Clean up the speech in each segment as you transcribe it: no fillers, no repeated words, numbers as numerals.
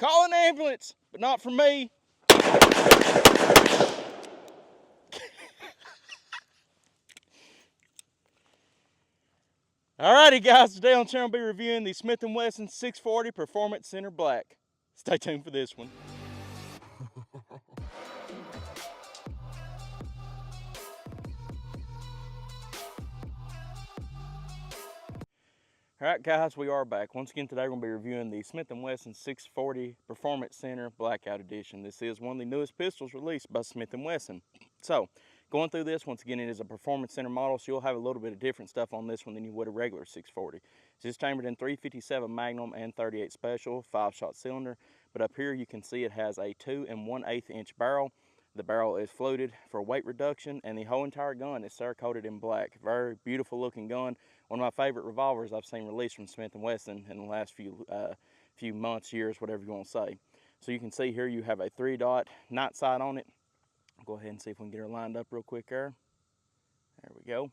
Call an ambulance, but not for me. Alrighty guys, today on the channel I'll be reviewing the Smith and Wesson 640 Performance Center Black. Stay tuned for this one. Alright guys, we are back. Once again today we're going to be reviewing the Smith and Wesson 640 Performance Center Blackout Edition. This is one of the newest pistols released by Smith and Wesson. So, going through this, once again it is a Performance Center model, so you'll have a little bit of different stuff on this one than you would a regular 640. It's chambered in 357 Magnum and 38 Special, 5-shot cylinder, but up here you can see it has a 2 1/8 inch barrel. The barrel is fluted for weight reduction, and the whole entire gun is Cerakoted in black. Very beautiful looking gun. One of my favorite revolvers I've seen released from Smith & Wesson in the last few months, years, whatever you want to say. So you can see here you have a 3-dot night sight on it. I'll go ahead and see if we can get her lined up real quick there. There we go.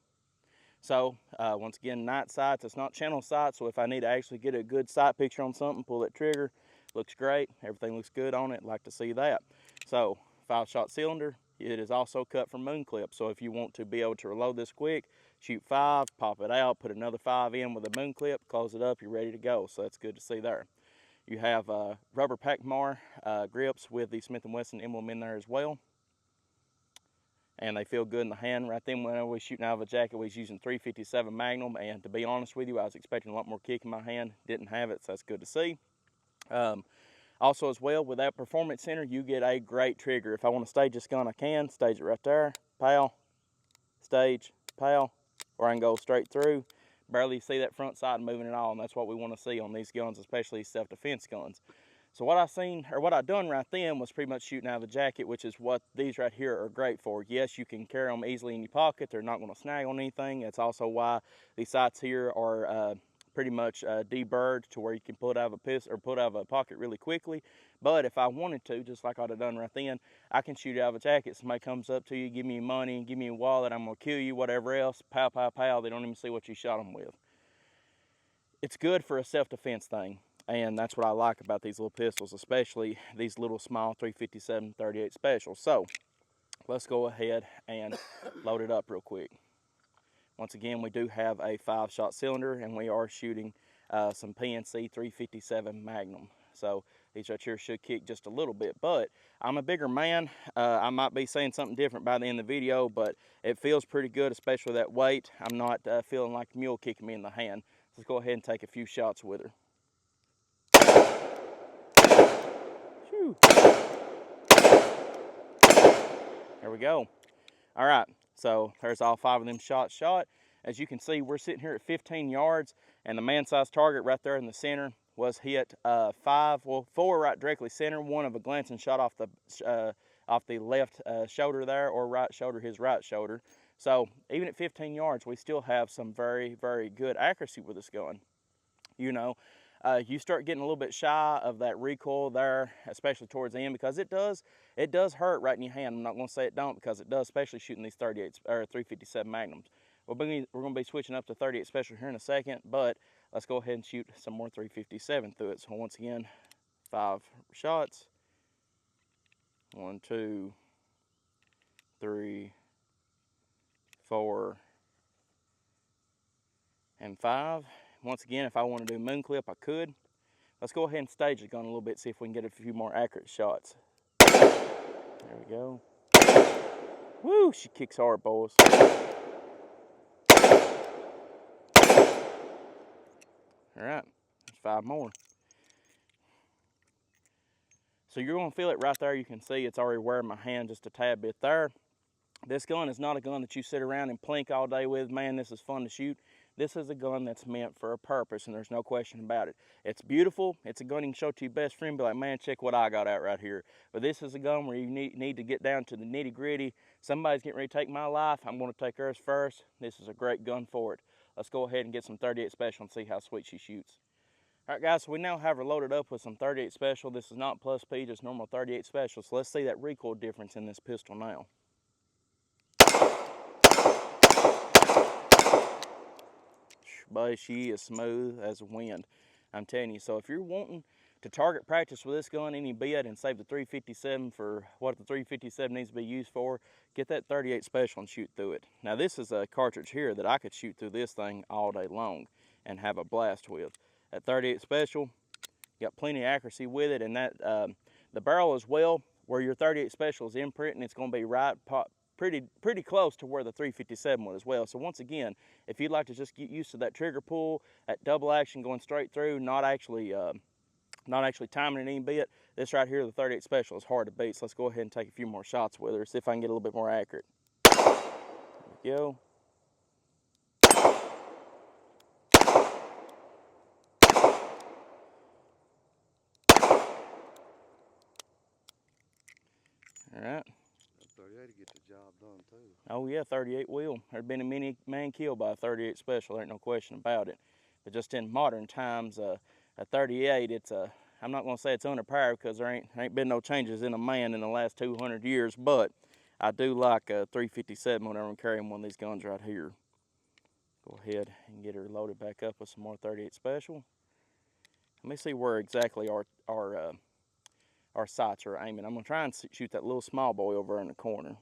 So once again, night sights, it's not channel sight, so if I need to actually get a good sight picture on something, pull that trigger. Looks great, everything looks good on it, like to see that. So 5-shot cylinder. It is also cut from moon clip, so if you want to be able to reload this quick, shoot 5, pop it out, put another 5 in with a moon clip, close it up, you're ready to go. So that's good to see there. You have rubber Pacmar grips with the Smith & Wesson emblem in there as well, and they feel good in the hand. Right then, when I was shooting out of a jacket, we was using 357 Magnum, and to be honest with you, I was expecting a lot more kick in my hand. Didn't have it, so that's good to see. Also as well, with that Performance Center, you get a great trigger. If I want to stage this gun, I can. Stage it right there, pow, stage, pow, or I can go straight through. Barely see that front side moving at all, and that's what we want to see on these guns, especially self-defense guns. So what I done right then was pretty much shooting out of a jacket, which is what these right here are great for. Yes, you can carry them easily in your pocket. They're not going to snag on anything. That's also why these sights here are pretty much deburred to where you can pull it out of a pistol or pull it out of a pocket really quickly. But if I wanted to, just like I'd have done right then, I can shoot it out of a jacket. Somebody comes up to you, give me money, give me a wallet, I'm gonna kill you, whatever else, pow, pow, pow, they don't even see what you shot them with. It's good for a self-defense thing, and that's what I like about these little pistols, especially these little small 357 38 Specials. So let's go ahead and load it up real quick. Once again, we do have a 5-shot cylinder, and we are shooting some PNC 357 Magnum. So these right here should kick just a little bit, but I'm a bigger man. I might be saying something different by the end of the video, but it feels pretty good, especially that weight. I'm not feeling like a mule kicking me in the hand. Let's go ahead and take a few shots with her. Whew. There we go. All right, so there's all 5 of them shots shot. As you can see, we're sitting here at 15 yards, and the man-sized target right there in the center was hit 4 right directly center, 1 of a glancing shot off the left shoulder there, or right shoulder, his right shoulder. So even at 15 yards, we still have some very, very good accuracy with this gun. You know, you start getting a little bit shy of that recoil there, especially towards the end, because it does hurt right in your hand. I'm not going to say it don't, because it does, especially shooting these 38 or 357 Magnums. We're going to be switching up to 38 Special here in a second, but let's go ahead and shoot some more 357 through it. So once again, 5 shots. 1, 2, 3, 4, and 5. Once again, if I want to do moon clip, I could. Let's go ahead and stage the gun a little bit, see if we can get a few more accurate shots. There we go. Woo, she kicks hard, boys. All right, there's 5 more. So you're going to feel it right there. You can see it's already wearing my hand just a tad bit there. This gun is not a gun that you sit around and plink all day with. Man, this is fun to shoot. This is a gun that's meant for a purpose, and there's no question about it. It's beautiful. It's a gun you can show to your best friend, be like, man, check what I got out right here. But this is a gun where you need to get down to the nitty gritty. Somebody's getting ready to take my life. I'm going to take hers first. This is a great gun for it. Let's go ahead and get some 38 Special and see how sweet she shoots. All right, guys, so we now have her loaded up with some 38 Special. This is not plus P, just normal 38 Special. So let's see that recoil difference in this pistol now. But she is smooth as wind, I'm telling you. So if you're wanting To target practice with this gun any bit and save the 357 for what the 357 needs to be used for, get that 38 special and shoot through it. Now this is a cartridge here that I could shoot through this thing all day long and have a blast with. That 38 special, got plenty of accuracy with it, and that the barrel as well, where your 38 special is imprinting, it's going to be right pretty close to where the 357 would as well. So once again, if you'd like to just get used to that trigger pull, that double action going straight through, not actually timing it any bit, this right here, the 38 special, is hard to beat. So let's go ahead and take a few more shots with her, see if I can get a little bit more accurate. There we go. All right. 38 to get the job done too. Oh yeah, 38 will. There's been a many man killed by a 38 special. There ain't no question about it. But just in modern times, a 38, it's I'm not gonna say it's underpowered because there ain't been no changes in a man in the last 200 years. But I do like a 357 whenever I'm carrying one of these guns right here. Go ahead and get her loaded back up with some more 38 special. Let me see where exactly our sights are aiming. I'm gonna try and shoot that little small boy over in the corner.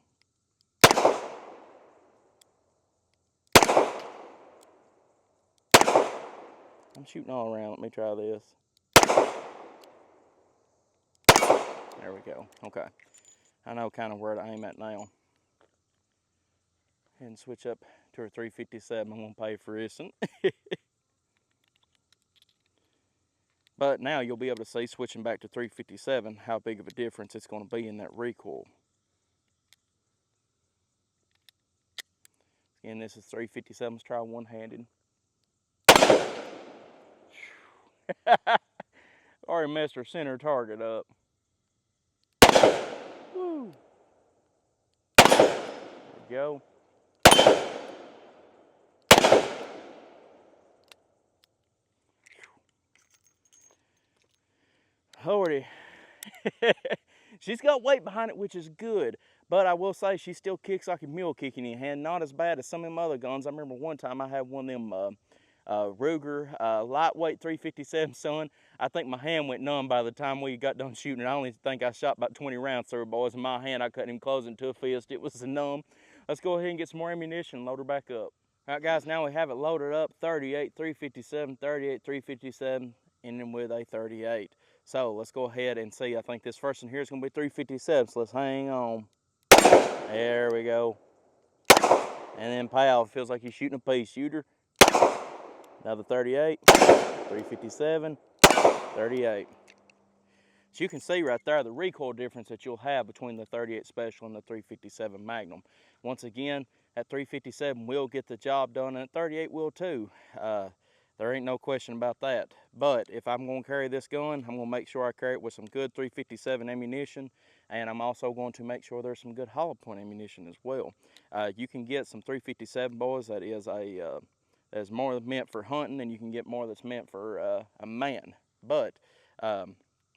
I'm shooting all around. Let me try this. There we go. Okay. I know kind of where to aim at now. And switch up to a 357. I'm gonna pay for this one. But now you'll be able to see, switching back to 357, how big of a difference it's going to be in that recoil. Again, this is 357. Let's try one-handed. Already messed our center target up. Woo. There we go. Howdy. She's got weight behind it, which is good. But I will say she still kicks like a mule kicking in your hand. Not as bad as some of them other guns. I remember one time I had one of them Ruger lightweight 357, son. I think my hand went numb by the time we got done shooting it. I only think I shot about 20 rounds through, boys. In my hand, I couldn't even close it into a fist. It was numb. Let's go ahead and get some more ammunition and load her back up. All right, guys, now we have it loaded up. 38 357, 38 357, and then with a 38. So let's go ahead and see. I think this first one here is going to be 357, so let's hang on. There we go. And then pow, feels like you're shooting a pea shooter. Another 38, 357, 38. So you can see right there the recoil difference that you'll have between the 38 Special and the 357 Magnum. Once again, that 357 will get the job done, and that 38 will too. There ain't no question about that. But if I'm going to carry this gun, I'm going to make sure I carry it with some good 357 ammunition, and I'm also going to make sure there's some good hollow point ammunition as well. You can get some 357, boys, that is more meant for hunting, and you can get more that's meant for a man. But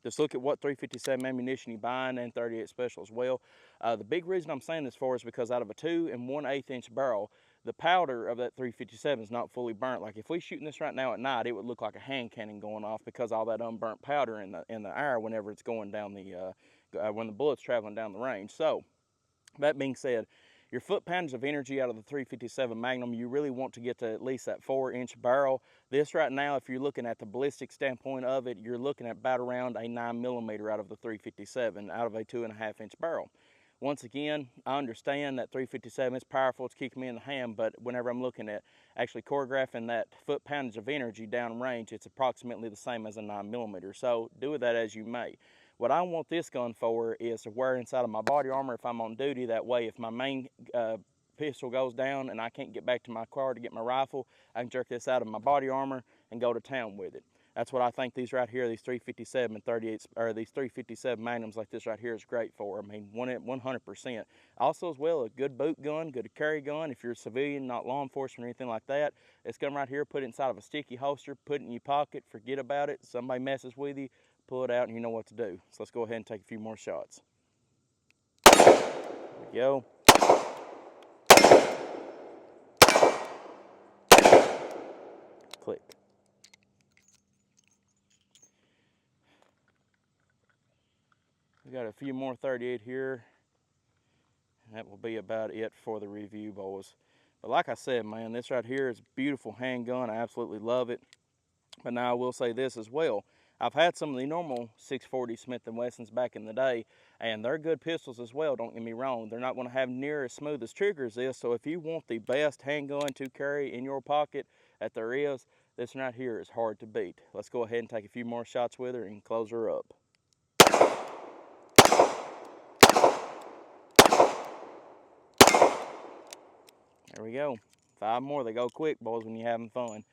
just look at what 357 ammunition you're buying, and 38 Special as well. The big reason I'm saying this for is because out of a 2 1/8 inch barrel, the powder of that 357 is not fully burnt. Like if we shooting this right now at night, it would look like a hand cannon going off because all that unburnt powder in the air whenever it's going down when the bullet's traveling down the range. So that being said, your foot pounds of energy out of the 357 Magnum, you really want to get to at least that 4-inch barrel. This right now, if you're looking at the ballistic standpoint of it, you're looking at about around a 9mm out of the 357, out of a 2.5-inch barrel. Once again, I understand that 357 is powerful, it's kicking me in the hand, but whenever I'm looking at actually choreographing that foot poundage of energy down range, it's approximately the same as a 9mm. So do with that as you may. What I want this gun for is to wear inside of my body armor if I'm on duty. That way, if my main pistol goes down and I can't get back to my car to get my rifle, I can jerk this out of my body armor and go to town with it. That's what I think these right here, these 357 and 38, or these 357 Magnums like this right here is great for. I mean, 100%. Also as well, a good boot gun, good carry gun. If you're a civilian, not law enforcement or anything like that, this gun right here, put it inside of a sticky holster, put it in your pocket, forget about it. Somebody messes with you, pull it out and you know what to do. So let's go ahead and take a few more shots. There we go. Click. We got a few more 38 here. And that will be about it for the review, boys. But like I said, man, this right here is a beautiful handgun. I absolutely love it. But now I will say this as well. I've had some of the normal 640 Smith and Wessons back in the day, and they're good pistols as well, don't get me wrong. They're not going to have near as smooth as trigger as this, so if you want the best handgun to carry in your pocket that there is, this one right here is hard to beat. Let's go ahead and take a few more shots with her and close her up. There we go. 5 more. They go quick, boys, when you're having fun.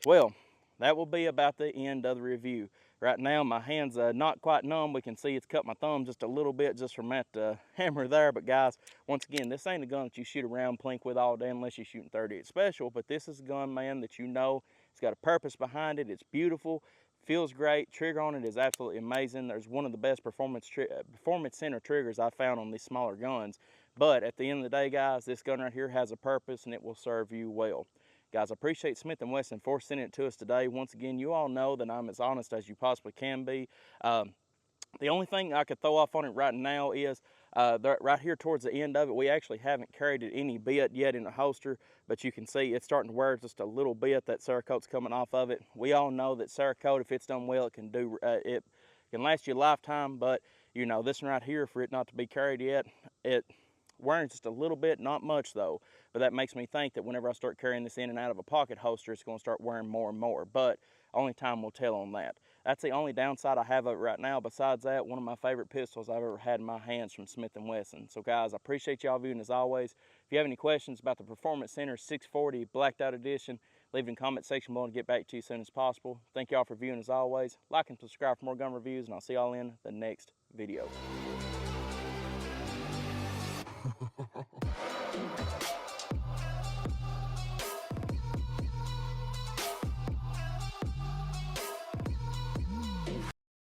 Well, that will be about the end of the review. Right now, my hand's not quite numb. We can see it's cut my thumb just a little bit just from that hammer there. But guys, once again, this ain't a gun that you shoot around plink with all day unless you're shooting 38 special. But this is a gun, man, that you know it's got a purpose behind it. It's beautiful, feels great. Trigger on it is absolutely amazing. There's one of the best performance center triggers I found on these smaller guns. But at the end of the day, guys, this gun right here has a purpose and it will serve you well. Guys, I appreciate Smith and Wesson for sending it to us today. Once again, you all know that I'm as honest as you possibly can be. The only thing I could throw off on it right now is right here towards the end of it, we actually haven't carried it any bit yet in the holster, but you can see it's starting to wear just a little bit. That Cerakote's coming off of it. We all know that Cerakote, if it's done well, it can last you a lifetime, but you know, this one right here, for it not to be carried yet, it wearing just a little bit, not much though, but that makes me think that whenever I start carrying this in and out of a pocket holster, it's going to start wearing more and more, but only time will tell on that. That's the only downside I have of it right now. Besides that, one of my favorite pistols I've ever had in my hands from Smith and Wesson. So guys, I appreciate y'all viewing as always. If you have any questions about the Performance Center 640 Blacked Out Edition, leave it in the comment section below and get back to you as soon as possible. Thank y'all for viewing as always. Like and subscribe for more gun reviews, and I'll see y'all in the next video.